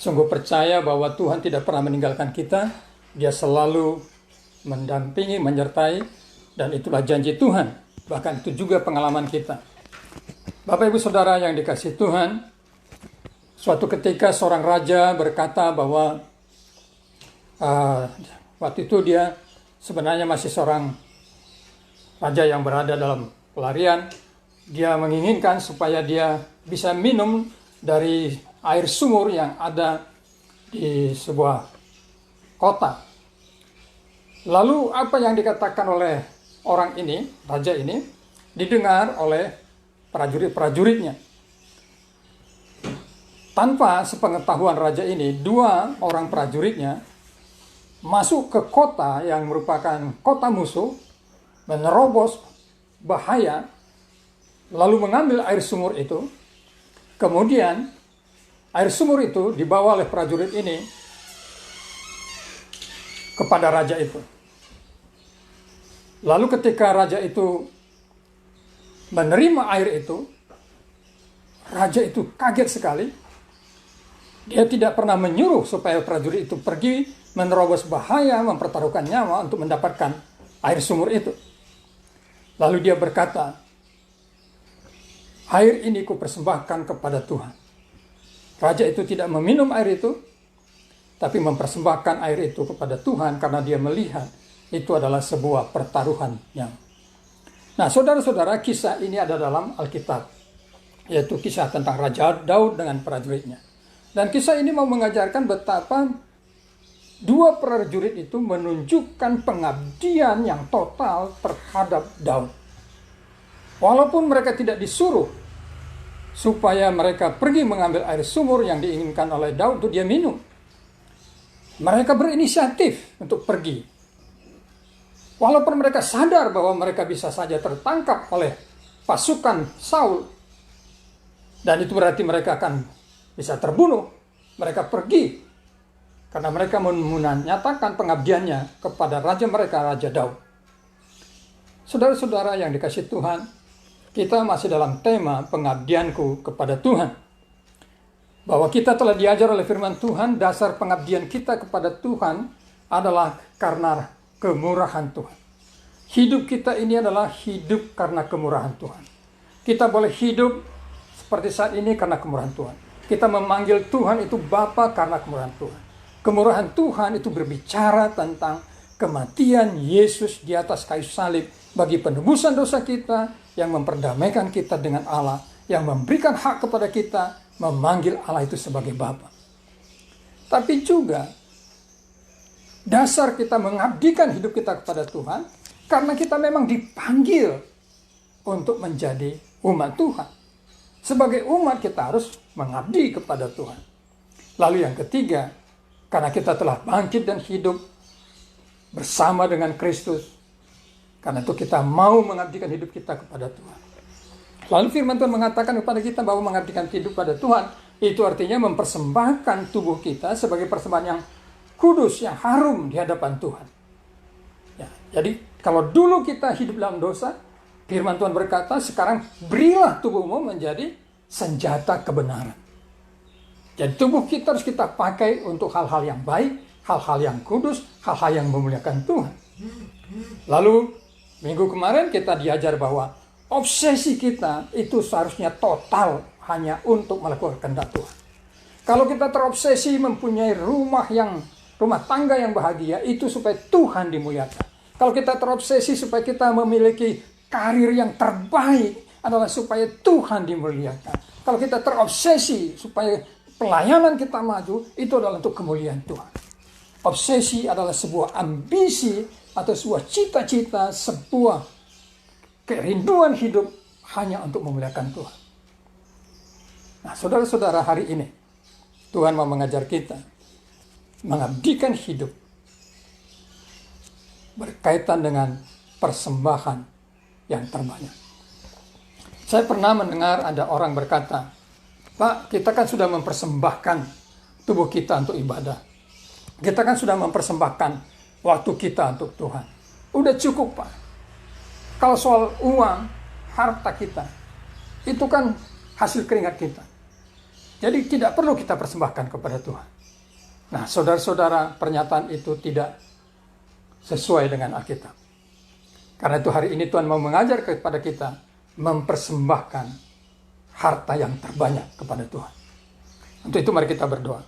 Sungguh percaya bahwa Tuhan tidak pernah meninggalkan kita. Dia selalu mendampingi, menyertai, dan itulah janji Tuhan. Bahkan itu juga pengalaman kita. Bapak Ibu Saudara yang dikasihi Tuhan, suatu ketika seorang raja berkata bahwa waktu itu dia sebenarnya masih seorang raja yang berada dalam pelarian. Dia menginginkan supaya dia bisa minum dari air sumur yang ada di sebuah kota. Lalu apa yang dikatakan oleh orang ini, raja ini, didengar oleh prajurit-prajuritnya. Tanpa sepengetahuan raja ini, dua orang prajuritnya masuk ke kota yang merupakan kota musuh, menerobos bahaya, lalu mengambil air sumur itu. Kemudian air sumur itu dibawa oleh prajurit ini kepada raja itu. Lalu ketika raja itu menerima air itu, raja itu kaget sekali. Dia tidak pernah menyuruh supaya prajurit itu pergi menerobos bahaya, mempertaruhkan nyawa untuk mendapatkan air sumur itu. Lalu dia berkata, "Air ini kupersembahkan kepada Tuhan." Raja itu tidak meminum air itu, tapi mempersembahkan air itu kepada Tuhan karena dia melihat itu adalah sebuah pertaruhan yang. Nah, saudara-saudara, kisah ini ada dalam Alkitab, yaitu kisah tentang Raja Daud dengan prajuritnya. Dan kisah ini mau mengajarkan betapa dua prajurit itu menunjukkan pengabdian yang total terhadap Daud. Walaupun mereka tidak disuruh supaya mereka pergi mengambil air sumur yang diinginkan oleh Daud untuk dia minum, mereka berinisiatif untuk pergi. Walaupun mereka sadar bahwa mereka bisa saja tertangkap oleh pasukan Saul, dan itu berarti mereka akan bisa terbunuh, mereka pergi karena mereka menyatakan pengabdiannya kepada raja mereka, Raja Daud. Saudara-saudara yang dikasihi Tuhan, kita masih dalam tema pengabdianku kepada Tuhan. Bahwa kita telah diajar oleh firman Tuhan, dasar pengabdian kita kepada Tuhan adalah karena kemurahan Tuhan. Hidup kita ini adalah hidup karena kemurahan Tuhan. Kita boleh hidup seperti saat ini karena kemurahan Tuhan. Kita memanggil Tuhan itu Bapa karena kemurahan Tuhan. Kemurahan Tuhan itu berbicara tentang kematian Yesus di atas kayu salib bagi penebusan dosa kita, yang memperdamaikan kita dengan Allah, yang memberikan hak kepada kita, memanggil Allah itu sebagai Bapa. Tapi juga dasar kita mengabdikan hidup kita kepada Tuhan karena kita memang dipanggil untuk menjadi umat Tuhan. Sebagai umat kita harus mengabdi kepada Tuhan. Lalu yang ketiga, karena kita telah bangkit dan hidup bersama dengan Kristus, karena itu kita mau mengabdikan hidup kita kepada Tuhan. Lalu firman Tuhan mengatakan kepada kita bahwa mengabdikan hidup pada Tuhan, itu artinya mempersembahkan tubuh kita sebagai persembahan yang kudus, yang harum di hadapan Tuhan. Ya, jadi kalau dulu kita hidup dalam dosa, firman Tuhan berkata, sekarang berilah tubuhmu menjadi senjata kebenaran. Jadi tubuh kita harus kita pakai untuk hal-hal yang baik, hal-hal yang kudus, hal-hal yang memuliakan Tuhan. Lalu minggu kemarin kita diajar bahwa obsesi kita itu seharusnya total hanya untuk melakukan kehendak Tuhan. Kalau kita terobsesi mempunyai rumah tangga yang bahagia, itu supaya Tuhan dimuliakan. Kalau kita terobsesi supaya kita memiliki karir yang terbaik, adalah supaya Tuhan dimuliakan. Kalau kita terobsesi supaya pelayanan kita maju, itu adalah untuk kemuliaan Tuhan. Obsesi adalah sebuah ambisi atau sebuah cita-cita, sebuah kerinduan hidup hanya untuk memuliakan Tuhan. Nah, saudara-saudara, hari ini Tuhan mau mengajar kita mengabdikan hidup berkaitan dengan persembahan yang terbanyak. Saya pernah mendengar ada orang berkata, "Pak, kita kan sudah mempersembahkan tubuh kita untuk ibadah. Kita kan sudah mempersembahkan waktu kita untuk Tuhan. Udah cukup, Pak. Kalau soal uang, harta kita, itu kan hasil keringat kita. Jadi tidak perlu kita persembahkan kepada Tuhan. Nah, saudara-saudara, pernyataan itu tidak sesuai dengan Alkitab. Karena itu hari ini Tuhan mau mengajar kepada kita mempersembahkan harta yang terbanyak kepada Tuhan. Untuk itu mari kita berdoa.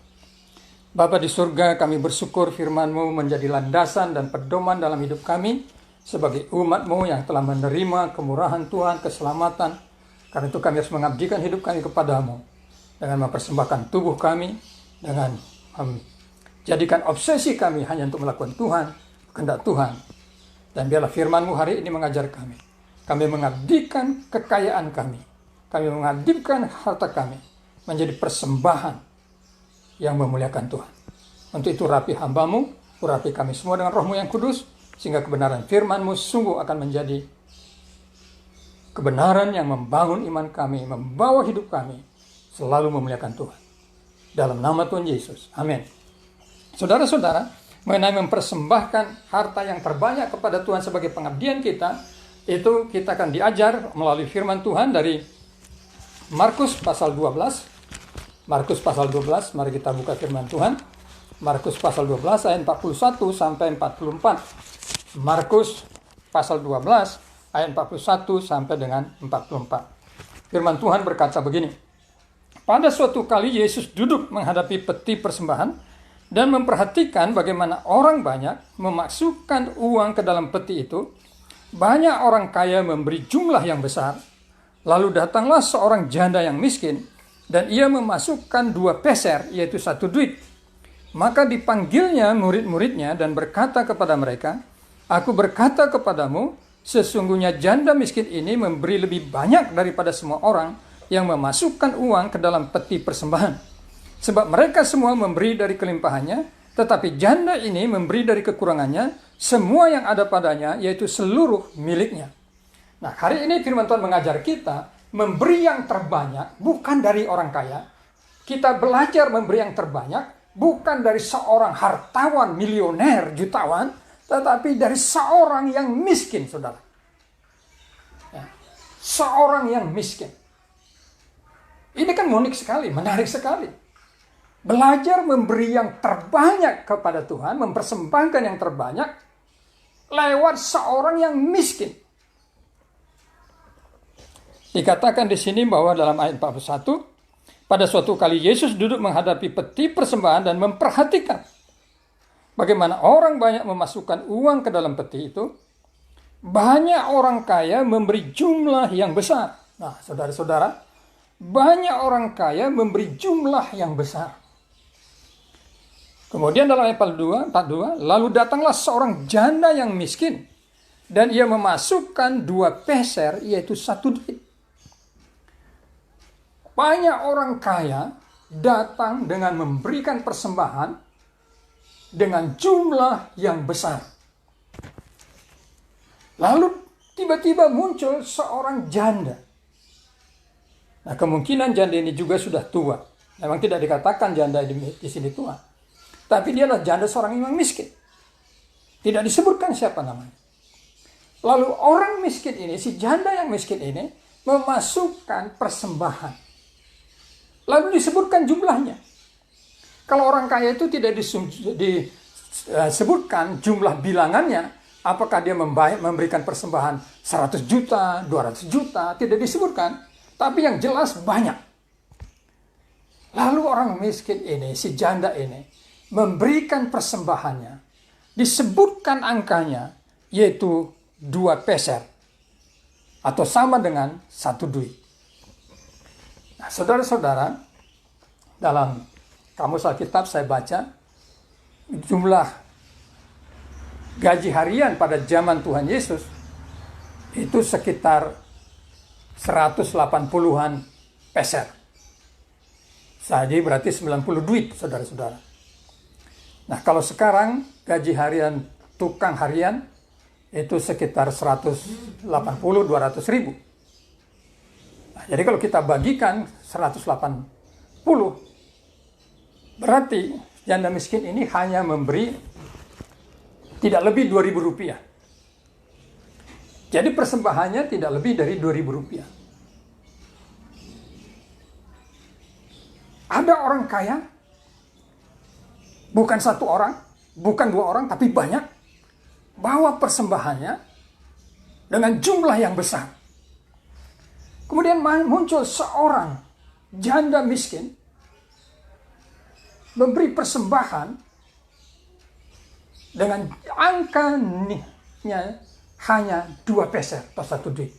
Bapa di surga, kami bersyukur firman-Mu menjadi landasan dan pedoman dalam hidup kami sebagai umat-Mu yang telah menerima kemurahan Tuhan, keselamatan. Karena itu kami harus mengabdikan hidup kami kepada-Mu dengan mempersembahkan tubuh kami, dengan jadikan obsesi kami hanya untuk melakukan Tuhan, kehendak Tuhan. Dan biarlah firman-Mu hari ini mengajar kami. Kami mengabdikan kekayaan kami. Kami mengabdikan harta kami menjadi persembahan yang memuliakan Tuhan. Untuk itu rapi hamba-Mu, urapi kami semua dengan Roh-Mu yang kudus, sehingga kebenaran firman-Mu sungguh akan menjadi kebenaran yang membangun iman kami, membawa hidup kami, selalu memuliakan Tuhan. Dalam nama Tuhan Yesus. Amin. Saudara-saudara, mengenai mempersembahkan harta yang terbanyak kepada Tuhan sebagai pengabdian kita, itu kita akan diajar melalui firman Tuhan dari Markus pasal 12. Markus pasal 12, mari kita buka firman Tuhan. Markus pasal 12 ayat 41 sampai 44. Markus pasal 12 ayat 41 sampai dengan 44. Firman Tuhan berkata begini. Pada suatu kali Yesus duduk menghadapi peti persembahan dan memperhatikan bagaimana orang banyak memasukkan uang ke dalam peti itu. Banyak orang kaya memberi jumlah yang besar. Lalu datanglah seorang janda yang miskin dan ia memasukkan 2 peser, yaitu 1 duit. Maka dipanggilnya murid-muridnya dan berkata kepada mereka, Aku berkata kepadamu, sesungguhnya janda miskin ini memberi lebih banyak daripada semua orang yang memasukkan uang ke dalam peti persembahan. Sebab mereka semua memberi dari kelimpahannya, tetapi janda ini memberi dari kekurangannya, semua yang ada padanya, yaitu seluruh miliknya. Nah, hari ini firman Tuhan mengajar kita, memberi yang terbanyak bukan dari orang kaya. Kita belajar memberi yang terbanyak bukan dari seorang hartawan, milioner, jutawan, tetapi dari seorang yang miskin, saudara. Ya, seorang yang miskin. Ini kan unik sekali, menarik sekali. Belajar memberi yang terbanyak kepada Tuhan, mempersembahkan yang terbanyak lewat seorang yang miskin. Dikatakan di sini bahwa dalam ayat 41, pada suatu kali Yesus duduk menghadapi peti persembahan dan memperhatikan bagaimana orang banyak memasukkan uang ke dalam peti itu. Banyak orang kaya memberi jumlah yang besar. Nah, saudara-saudara, banyak orang kaya memberi jumlah yang besar. Kemudian dalam ayat 42, lalu datanglah seorang janda yang miskin dan ia memasukkan 2 peser, yaitu 1 duit. Banyak orang kaya datang dengan memberikan persembahan dengan jumlah yang besar. Lalu tiba-tiba muncul seorang janda. Nah, kemungkinan janda ini juga sudah tua. Memang tidak dikatakan janda di sini tua. Tapi dia adalah janda seorang yang miskin. Tidak disebutkan siapa namanya. Lalu orang miskin ini, si janda yang miskin ini, memasukkan persembahan. Lalu disebutkan jumlahnya. Kalau orang kaya itu tidak disebutkan jumlah bilangannya, apakah dia memberikan persembahan 100 juta, 200 juta, tidak disebutkan. Tapi yang jelas banyak. Lalu orang miskin ini, si janda ini, memberikan persembahannya. Disebutkan angkanya, yaitu 2 peser. Atau sama dengan 1 duit. Nah, saudara-saudara, dalam kamus Alkitab saya baca, jumlah gaji harian pada zaman Tuhan Yesus, itu sekitar 180-an peser. Jadi berarti 90 duit, saudara-saudara. Nah, kalau sekarang gaji harian tukang harian itu sekitar 180-200 ribu. Nah, jadi kalau kita bagikan 180, berarti janda miskin ini hanya memberi tidak lebih 2.000 rupiah. Jadi persembahannya tidak lebih dari 2.000 rupiah. Ada orang kaya, bukan satu orang, bukan dua orang, tapi banyak, bawa persembahannya dengan jumlah yang besar. Kemudian muncul seorang janda miskin, memberi persembahan dengan angkanya hanya 2 peser atau 1 duit.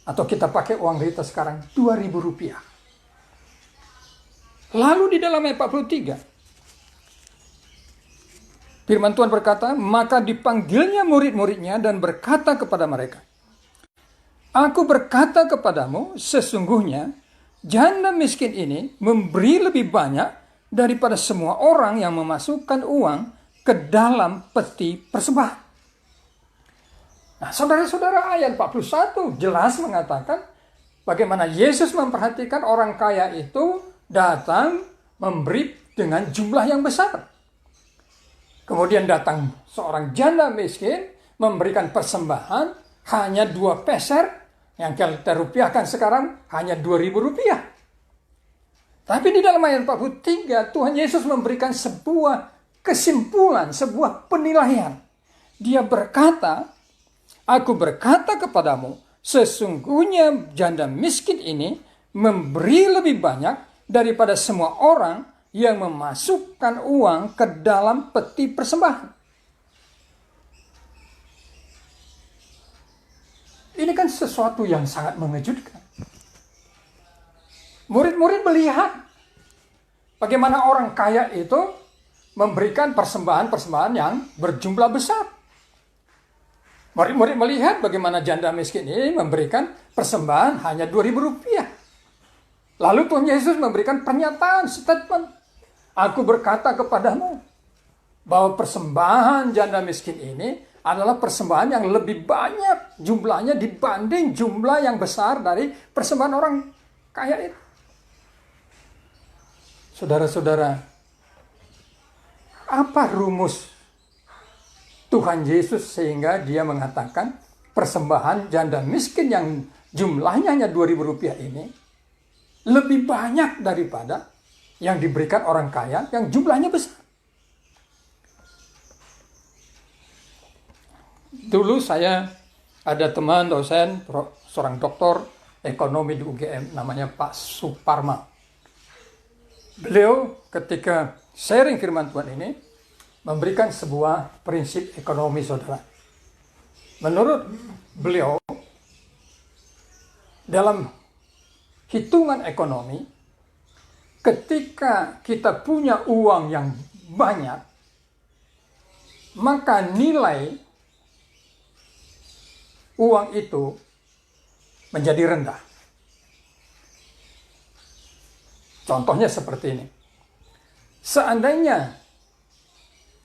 Atau kita pakai uang kita sekarang 2.000 rupiah. Lalu di dalam ayat 43, firman Tuhan berkata, maka dipanggilnya murid-muridnya dan berkata kepada mereka, aku berkata kepadamu, sesungguhnya janda miskin ini memberi lebih banyak daripada semua orang yang memasukkan uang ke dalam peti persembahan. Nah, saudara-saudara, ayat 41 jelas mengatakan bagaimana Yesus memperhatikan orang kaya itu datang memberi dengan jumlah yang besar. Kemudian datang seorang janda miskin memberikan persembahan hanya 2 peser, yang kita rupiahkan sekarang hanya 2.000 rupiah. Tapi di dalam ayat 43 Tuhan Yesus memberikan sebuah kesimpulan, sebuah penilaian. Dia berkata, aku berkata kepadamu, sesungguhnya janda miskin ini memberi lebih banyak daripada semua orang yang memasukkan uang ke dalam peti persembahan. Ini kan sesuatu yang sangat mengejutkan. Murid-murid melihat bagaimana orang kaya itu memberikan persembahan-persembahan yang berjumlah besar. Murid-murid melihat bagaimana janda miskin ini memberikan persembahan hanya 2.000 rupiah. Lalu Tuhan Yesus memberikan pernyataan, statement. Aku berkata kepadamu bahwa persembahan janda miskin ini adalah persembahan yang lebih banyak jumlahnya dibanding jumlah yang besar dari persembahan orang kaya itu. Saudara-saudara, apa rumus Tuhan Yesus sehingga dia mengatakan persembahan janda miskin yang jumlahnya hanya 2.000 rupiah ini lebih banyak daripada yang diberikan orang kaya yang jumlahnya besar? Dulu saya ada teman dosen, seorang doktor ekonomi di UGM, namanya Pak Suparma. Beliau ketika sharing firman Tuhan ini memberikan sebuah prinsip ekonomi, saudara. Menurut beliau, dalam hitungan ekonomi, ketika kita punya uang yang banyak, maka nilai uang itu menjadi rendah. Contohnya seperti ini. Seandainya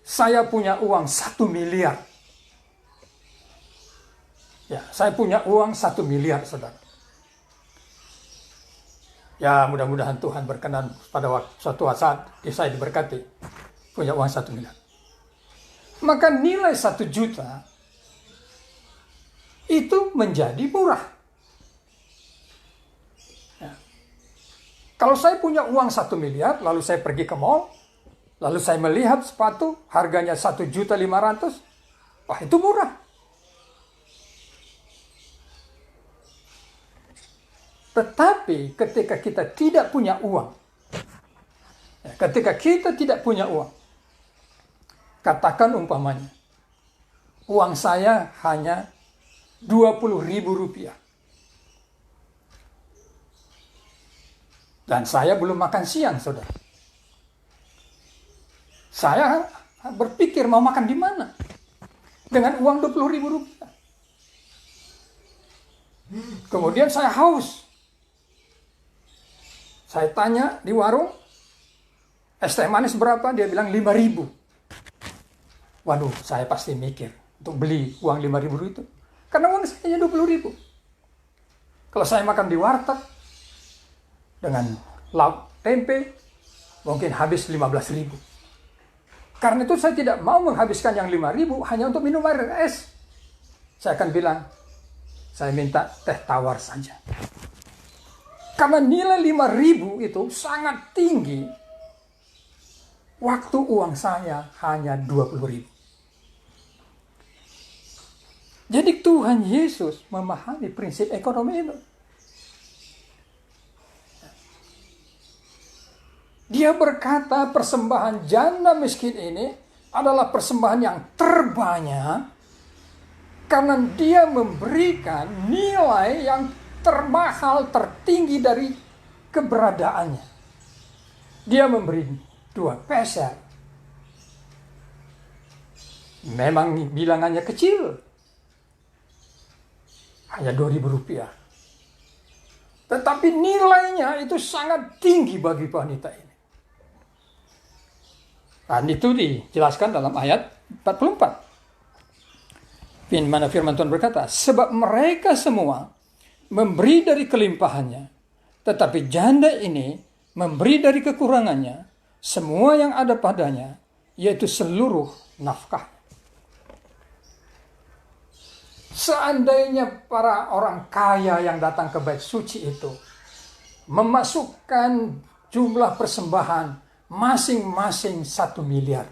saya punya uang 1 miliar. Ya, saya punya uang 1 miliar, saudara. Ya, mudah-mudahan Tuhan berkenan pada suatu saat saya diberkati punya uang 1 miliar. Maka nilai 1 juta itu menjadi murah. Kalau saya punya uang 1 miliar, lalu saya pergi ke mall, lalu saya melihat sepatu, harganya 1.500.000, wah itu murah. Tetapi ketika kita tidak punya uang, katakan umpamanya, uang saya hanya 20.000 rupiah. Dan saya belum makan siang, saudara. Saya berpikir mau makan di mana dengan uang 20.000 rupiah. Kemudian saya haus. Saya tanya di warung, es teh manis berapa? Dia bilang 5.000. Waduh, saya pasti mikir untuk beli uang 5.000 itu. Karena uang saya hanya 20.000. Kalau saya makan di warteg, dengan lauk tempe, mungkin habis 15.000. Karena itu saya tidak mau menghabiskan yang 5.000 hanya untuk minum air es. Saya akan bilang, saya minta teh tawar saja. Karena nilai 5.000 itu sangat tinggi, waktu uang saya hanya 20.000. Jadi Tuhan Yesus memahami prinsip ekonomi itu. Dia berkata persembahan janda miskin ini adalah persembahan yang terbanyak karena dia memberikan nilai yang termahal, tertinggi dari keberadaannya. Dia memberi 2 peser. Memang bilangannya kecil, hanya 2.000 rupiah. Tetapi nilainya itu sangat tinggi bagi wanita ini. Dan itu dijelaskan dalam ayat 44. Mana firman Tuhan berkata, sebab mereka semua memberi dari kelimpahannya, tetapi janda ini memberi dari kekurangannya semua yang ada padanya, yaitu seluruh nafkah. Seandainya para orang kaya yang datang ke bait suci itu memasukkan jumlah persembahan masing-masing 1 miliar.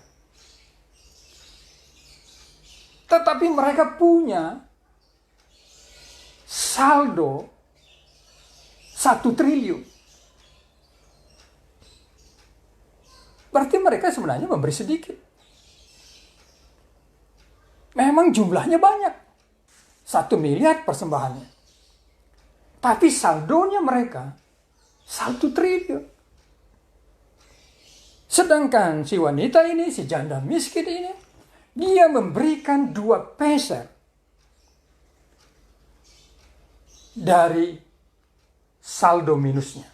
Tetapi mereka punya saldo 1 triliun. Berarti mereka sebenarnya memberi sedikit. Memang jumlahnya banyak. 1 miliar persembahannya. Tapi saldonya mereka 1 triliun. Sedangkan si wanita ini, si janda miskin ini, dia memberikan 2 peser dari saldo minusnya.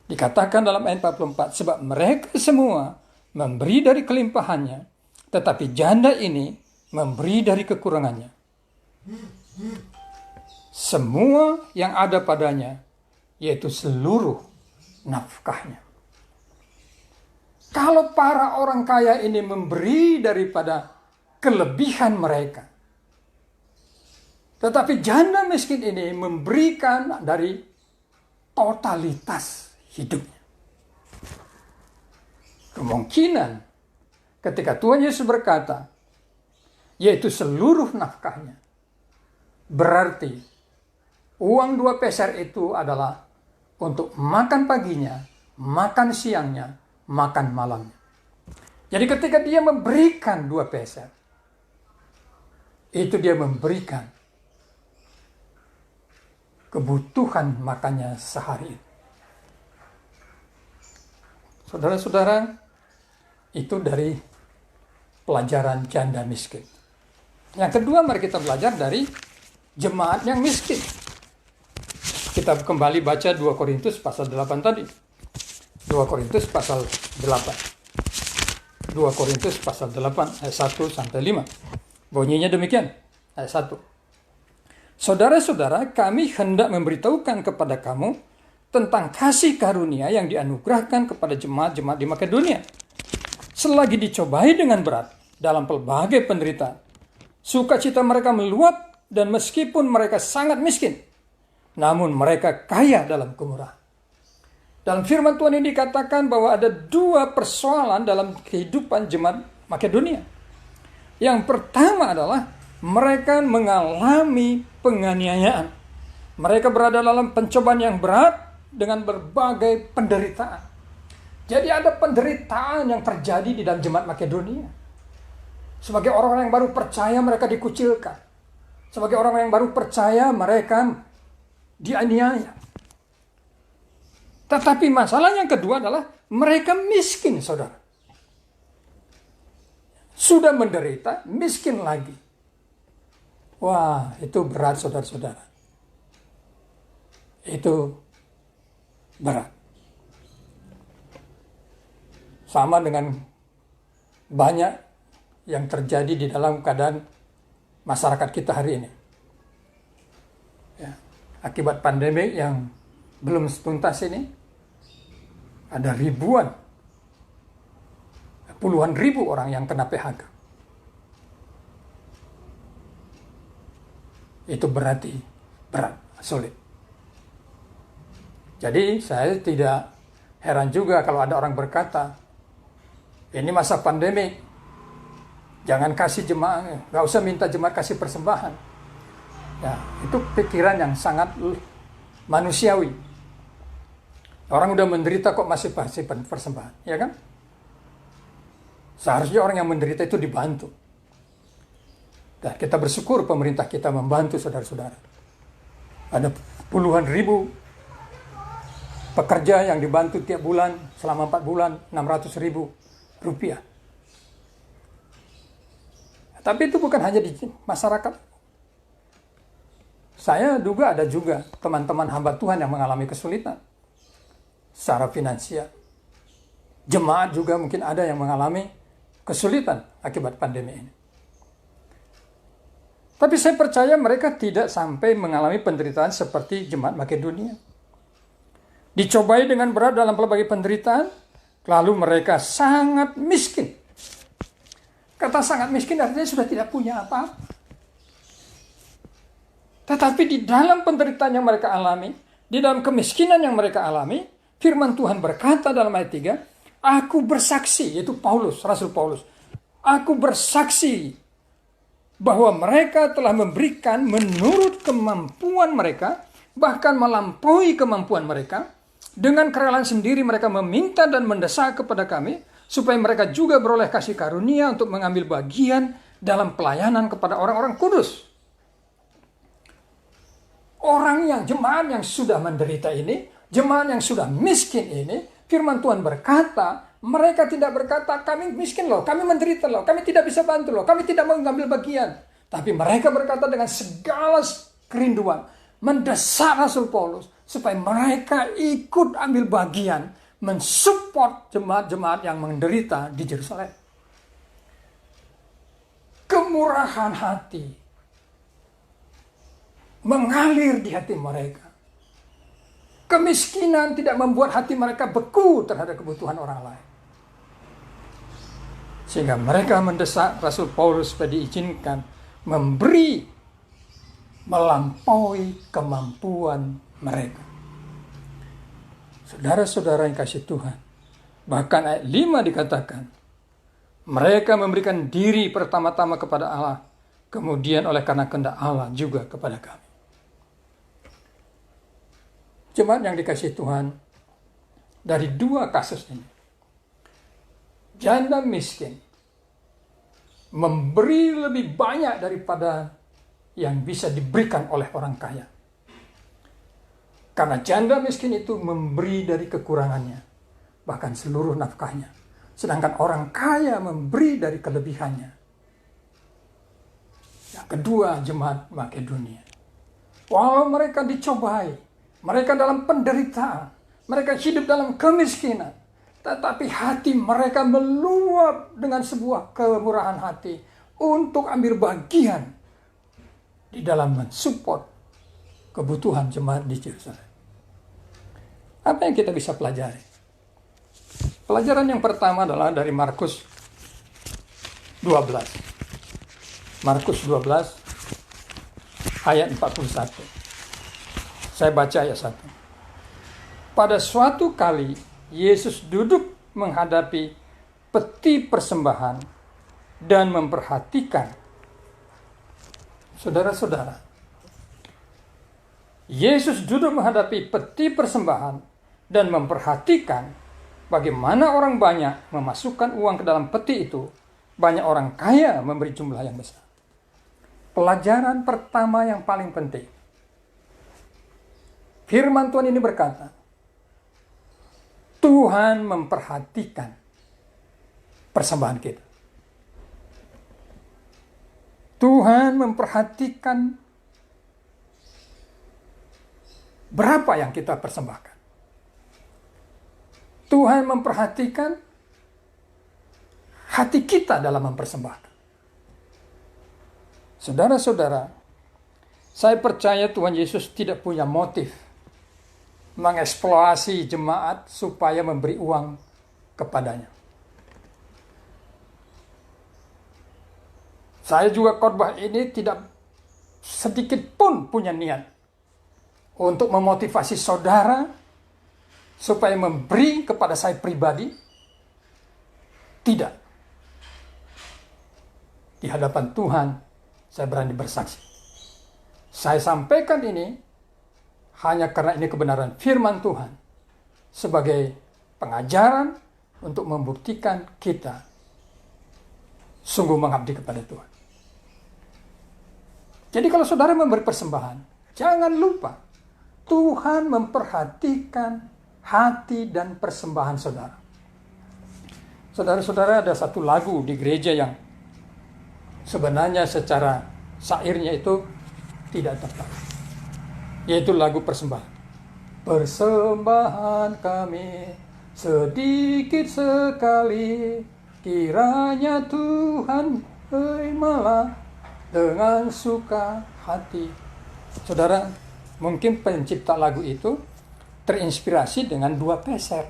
Dikatakan dalam ayat 44, sebab mereka semua memberi dari kelimpahannya, tetapi janda ini memberi dari kekurangannya. Semua yang ada padanya, yaitu seluruh nafkahnya. Kalau para orang kaya ini memberi daripada kelebihan mereka, tetapi janda miskin ini memberikan dari totalitas hidupnya. Kemungkinan ketika Tuhan Yesus berkata, yaitu seluruh nafkahnya, berarti uang 2 peser itu adalah untuk makan paginya, makan siangnya, makan malamnya. Jadi ketika dia memberikan 2 peser, itu dia memberikan kebutuhan makannya sehari. Saudara-saudara, itu dari pelajaran janda miskin. Yang kedua, mari kita belajar dari jemaat yang miskin. Kita kembali baca 2 Korintus pasal 8 tadi. 2 Korintus pasal 8. 2 Korintus pasal 8 ayat 1 sampai 5. Bunyinya demikian. Ayat 1. Saudara-saudara, kami hendak memberitahukan kepada kamu tentang kasih karunia yang dianugerahkan kepada jemaat-jemaat di Makedonia. Selagi dicobai dengan berat dalam pelbagai penderitaan, sukacita mereka meluap, dan meskipun mereka sangat miskin, namun mereka kaya dalam kemurahan. Dalam firman Tuhan ini dikatakan bahwa ada 2 persoalan dalam kehidupan jemaat Makedonia. Yang pertama adalah mereka mengalami penganiayaan. Mereka berada dalam pencobaan yang berat dengan berbagai penderitaan. Jadi ada penderitaan yang terjadi di dalam jemaat Makedonia. Sebagai orang yang baru percaya, mereka dikucilkan. Sebagai orang yang baru percaya, mereka dianiaya. Tetapi masalah yang kedua adalah mereka miskin, saudara. Sudah menderita, miskin lagi. Wah, itu berat, saudara-saudara. Itu berat. Sama dengan banyak yang terjadi di dalam keadaan masyarakat kita hari ini. Ya, akibat pandemi yang belum tuntas ini, ada puluhan ribu orang yang kena PHK. Itu berarti berat, sulit. Jadi saya tidak heran juga kalau ada orang berkata, ini masa pandemi, jangan kasih jemaah, nggak usah minta jemaat kasih persembahan. Ya, itu pikiran yang sangat manusiawi. Orang udah menderita kok masih kasih persembahan, ya kan? Seharusnya orang yang menderita itu dibantu. Dan kita bersyukur pemerintah kita membantu saudara-saudara. Ada puluhan ribu pekerja yang dibantu tiap bulan selama 4 bulan, 600.000 rupiah. Tapi itu bukan hanya di masyarakat. Saya duga ada juga teman-teman hamba Tuhan yang mengalami kesulitan secara finansial. Jemaat juga mungkin ada yang mengalami kesulitan akibat pandemi ini. Tapi saya percaya mereka tidak sampai mengalami penderitaan seperti jemaat Makedonia. Dicobai dengan berat dalam pelbagai penderitaan, lalu mereka sangat miskin. Kata sangat miskin artinya sudah tidak punya apa-apa. Tetapi di dalam penderitaan yang mereka alami, di dalam kemiskinan yang mereka alami, firman Tuhan berkata dalam ayat 3, aku bersaksi, yaitu Paulus, Rasul Paulus. Aku bersaksi bahwa mereka telah memberikan menurut kemampuan mereka, bahkan melampaui kemampuan mereka. Dengan kerelaan sendiri mereka meminta dan mendesak kepada kami, supaya mereka juga beroleh kasih karunia untuk mengambil bagian dalam pelayanan kepada orang-orang kudus. Orang yang jemaat yang sudah menderita ini, jemaat yang sudah miskin ini, firman Tuhan berkata, mereka tidak berkata, kami miskin loh, kami menderita loh, kami tidak bisa bantu loh, kami tidak mau mengambil bagian. Tapi mereka berkata dengan segala kerinduan, mendesak Rasul Paulus, supaya mereka ikut ambil bagian, mensupport jemaat-jemaat yang menderita di Yerusalem. Kemurahan hati mengalir di hati mereka. Kemiskinan tidak membuat hati mereka beku terhadap kebutuhan orang lain. Sehingga mereka mendesak Rasul Paulus supaya diizinkan memberi melampaui kemampuan mereka. Saudara-saudara yang kasih Tuhan, bahkan ayat 5 dikatakan, mereka memberikan diri pertama-tama kepada Allah, kemudian oleh karena kehendak Allah juga kepada kami. Jemaat yang dikasih Tuhan, dari dua kasus ini, janda miskin memberi lebih banyak daripada yang bisa diberikan oleh orang kaya. Karena janda miskin itu memberi dari kekurangannya, bahkan seluruh nafkahnya. Sedangkan orang kaya memberi dari kelebihannya. Yang kedua, jemaat Makedonia. Walau mereka dicobai, mereka dalam penderitaan, mereka hidup dalam kemiskinan, tetapi hati mereka meluap dengan sebuah kemurahan hati untuk ambil bagian di dalam mensupport kebutuhan jemaat di Yerusalem. Apa yang kita bisa pelajari? Pelajaran yang pertama adalah dari Markus 12. Markus 12 ayat 41. Saya baca ayat 1. Pada suatu kali Yesus duduk menghadapi peti persembahan dan memperhatikan. Saudara-saudara, Yesus duduk menghadapi peti persembahan dan memperhatikan bagaimana orang banyak memasukkan uang ke dalam peti itu. Banyak orang kaya memberi jumlah yang besar. Pelajaran pertama yang paling penting. Firman Tuhan ini berkata, Tuhan memperhatikan persembahan kita. Tuhan memperhatikan berapa yang kita persembahkan. Tuhan memperhatikan hati kita dalam mempersembahkan. Saudara-saudara, saya percaya Tuhan Yesus tidak punya motif mengeksploitasi jemaat supaya memberi uang kepadanya. Saya juga khotbah ini tidak sedikit pun punya niat untuk memotivasi saudara supaya memberi kepada saya pribadi? Tidak. Di hadapan Tuhan, saya berani bersaksi. Saya sampaikan ini hanya karena ini kebenaran firman Tuhan sebagai pengajaran untuk membuktikan kita sungguh mengabdi kepada Tuhan. Jadi kalau saudara memberi persembahan, jangan lupa Tuhan memperhatikan hati dan persembahan saudara. Saudara-saudara, ada satu lagu di gereja yang sebenarnya secara syairnya itu tidak tepat, yaitu lagu persembahan. Persembahan kami sedikit sekali, kiranya Tuhan terimalah dengan suka hati. Saudara, mungkin pencipta lagu itu terinspirasi dengan 2 peser.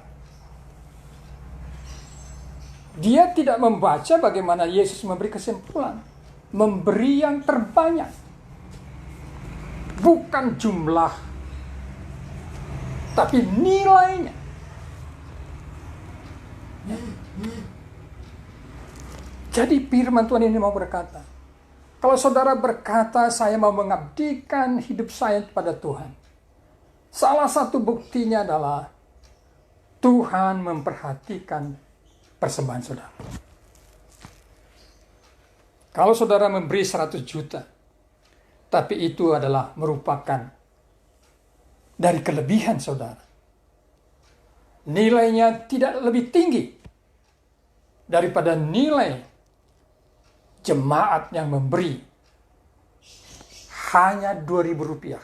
Dia tidak membaca bagaimana Yesus memberi kesimpulan, memberi yang terbanyak, bukan jumlah, tapi nilainya. Jadi firman Tuhan ini mau berkata, kalau saudara berkata saya mau mengabdikan hidup saya kepada Tuhan, salah satu buktinya adalah Tuhan memperhatikan persembahan saudara. Kalau saudara memberi 100 juta, tapi itu adalah merupakan dari kelebihan saudara, nilainya tidak lebih tinggi daripada nilai jemaat yang memberi hanya Rp2.000.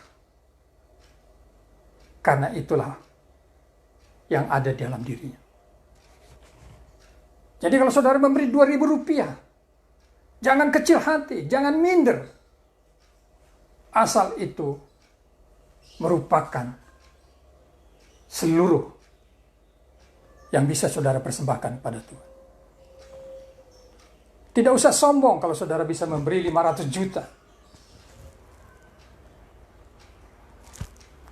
Karena itulah yang ada di dalam dirinya. Jadi kalau saudara memberi Rp2.000, jangan kecil hati, jangan minder. Asal itu merupakan seluruh yang bisa saudara persembahkan pada Tuhan. Tidak usah sombong kalau saudara bisa memberi 500 juta.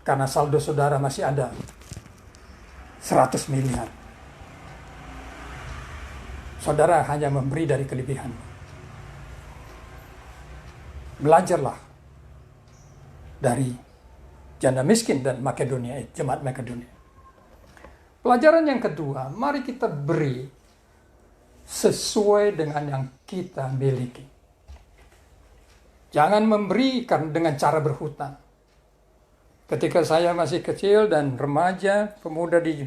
Karena saldo saudara masih ada 100 miliar. Saudara hanya memberi dari kelebihan. Belajarlah dari janda miskin dan Makedonia, jemaat Makedonia. Pelajaran yang kedua, mari kita beri sesuai dengan yang kita miliki. Jangan memberi dengan cara berhutang. Ketika saya masih kecil dan remaja, pemuda di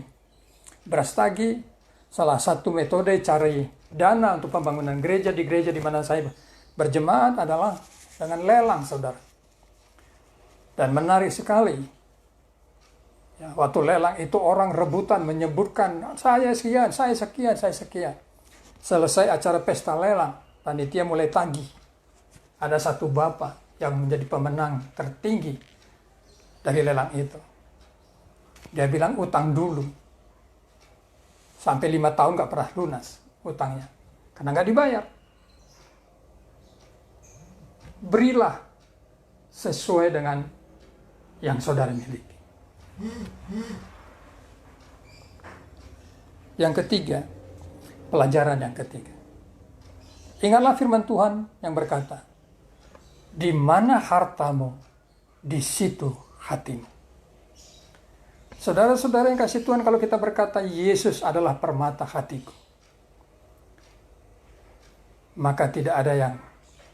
Brastagi, salah satu metode cari dana untuk pembangunan gereja di mana saya berjemaat adalah dengan lelang, saudara. Dan menarik sekali. Ya, waktu lelang itu orang rebutan menyebutkan saya sekian, saya sekian, saya sekian. Selesai acara pesta lelang, panitia mulai tagih. Ada satu bapak yang menjadi pemenang tertinggi dari lelang itu. Dia bilang utang dulu. Sampai 5 tahun gak pernah lunas utangnya. Karena gak dibayar. Berilah sesuai dengan yang saudara miliki. Yang ketiga, pelajaran yang ketiga. Ingatlah firman Tuhan yang berkata, di mana hartamu, di situ hatimu. Saudara-saudara yang kasih Tuhan, kalau kita berkata Yesus adalah permata hatiku, maka tidak ada yang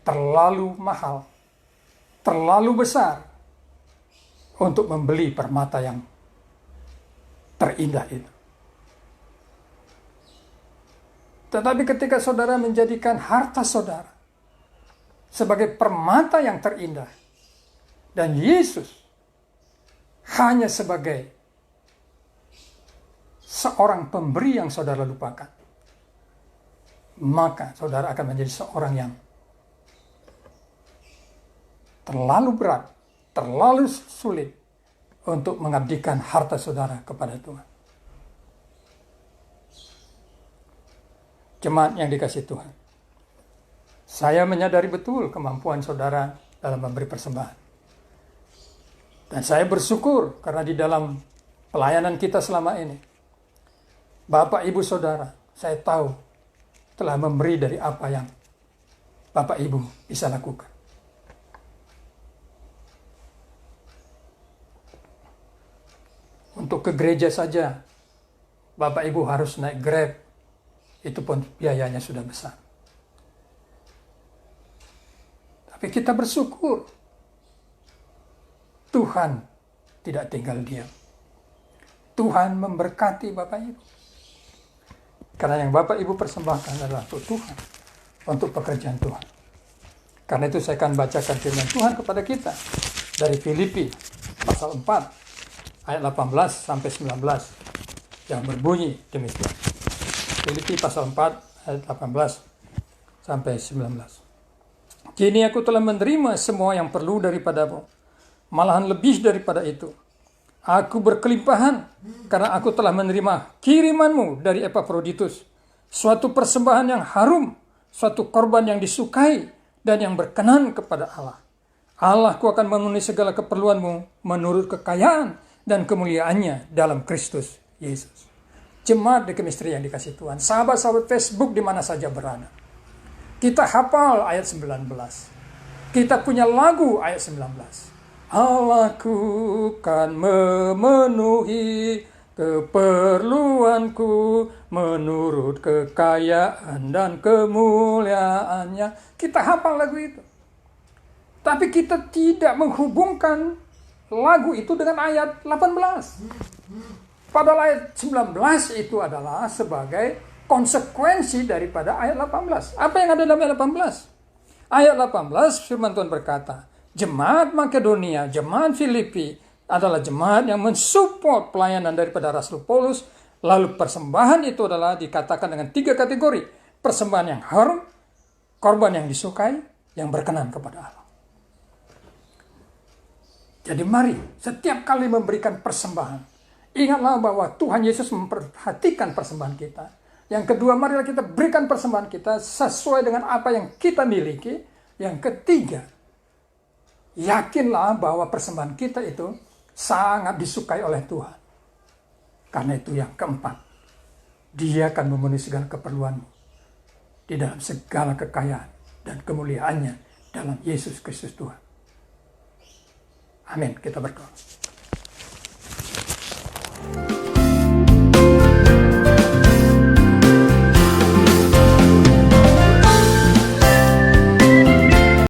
terlalu mahal, terlalu besar untuk membeli permata yang terindah itu. Tetapi ketika saudara menjadikan harta saudara sebagai permata yang terindah, dan Yesus hanya sebagai seorang pemberi yang saudara lupakan, maka saudara akan menjadi seorang yang terlalu berat, terlalu sulit untuk mengabdikan harta saudara kepada Tuhan. Jemaat yang dikasihi Tuhan, saya menyadari betul kemampuan saudara dalam memberi persembahan. Dan saya bersyukur karena di dalam pelayanan kita selama ini. Bapak, Ibu, Saudara, saya tahu telah memberi dari apa yang Bapak, Ibu bisa lakukan. Untuk ke gereja saja, Bapak, Ibu harus naik Grab. Itu pun biayanya sudah besar. Tapi kita bersyukur. Tuhan tidak tinggal diam. Tuhan memberkati Bapak, Ibu. Karena yang Bapak, Ibu persembahkan adalah untuk Tuhan. Untuk pekerjaan Tuhan. Karena itu saya akan bacakan firman Tuhan kepada kita. Dari Filipi pasal 4 ayat 18 sampai 19. Yang berbunyi demikian. Filipi pasal 4 ayat 18 sampai 19. Kini aku telah menerima semua yang perlu daripadamu, malahan lebih daripada itu. Aku berkelimpahan karena aku telah menerima kirimanmu dari Epafroditus, suatu persembahan yang harum, suatu korban yang disukai dan yang berkenan kepada Allah. Allahku akan memenuhi segala keperluanmu menurut kekayaan dan kemuliaannya dalam Kristus Yesus. Jemaat di Kemisteri yang dikasih Tuhan, sahabat-sahabat Facebook di mana saja berada. Kita hafal ayat 19. Kita punya lagu ayat 19. Allahku kan memenuhi keperluanku menurut kekayaan dan kemuliaannya. Kita hafal lagu itu. Tapi kita tidak menghubungkan lagu itu dengan ayat 18. Padahal ayat 19 itu adalah sebagai konsekuensi daripada ayat 18. Apa yang ada dalam ayat 18? Ayat 18 firman Tuhan berkata, jemaat Makedonia, jemaat Filipi adalah jemaat yang mensupport pelayanan daripada Rasul Paulus. Lalu persembahan itu adalah dikatakan dengan 3 kategori. Persembahan yang harum, korban yang disukai, yang berkenan kepada Allah. Jadi mari setiap kali memberikan persembahan, ingatlah bahwa Tuhan Yesus memperhatikan persembahan kita. Yang kedua, marilah kita berikan persembahan kita sesuai dengan apa yang kita miliki. Yang ketiga, yakinlah bahwa persembahan kita itu sangat disukai oleh Tuhan. Karena itu yang keempat, Dia akan memenuhi segala keperluanmu di dalam segala kekayaan dan kemuliaannya dalam Yesus Kristus Tuhan. Amin. Kita berdoa.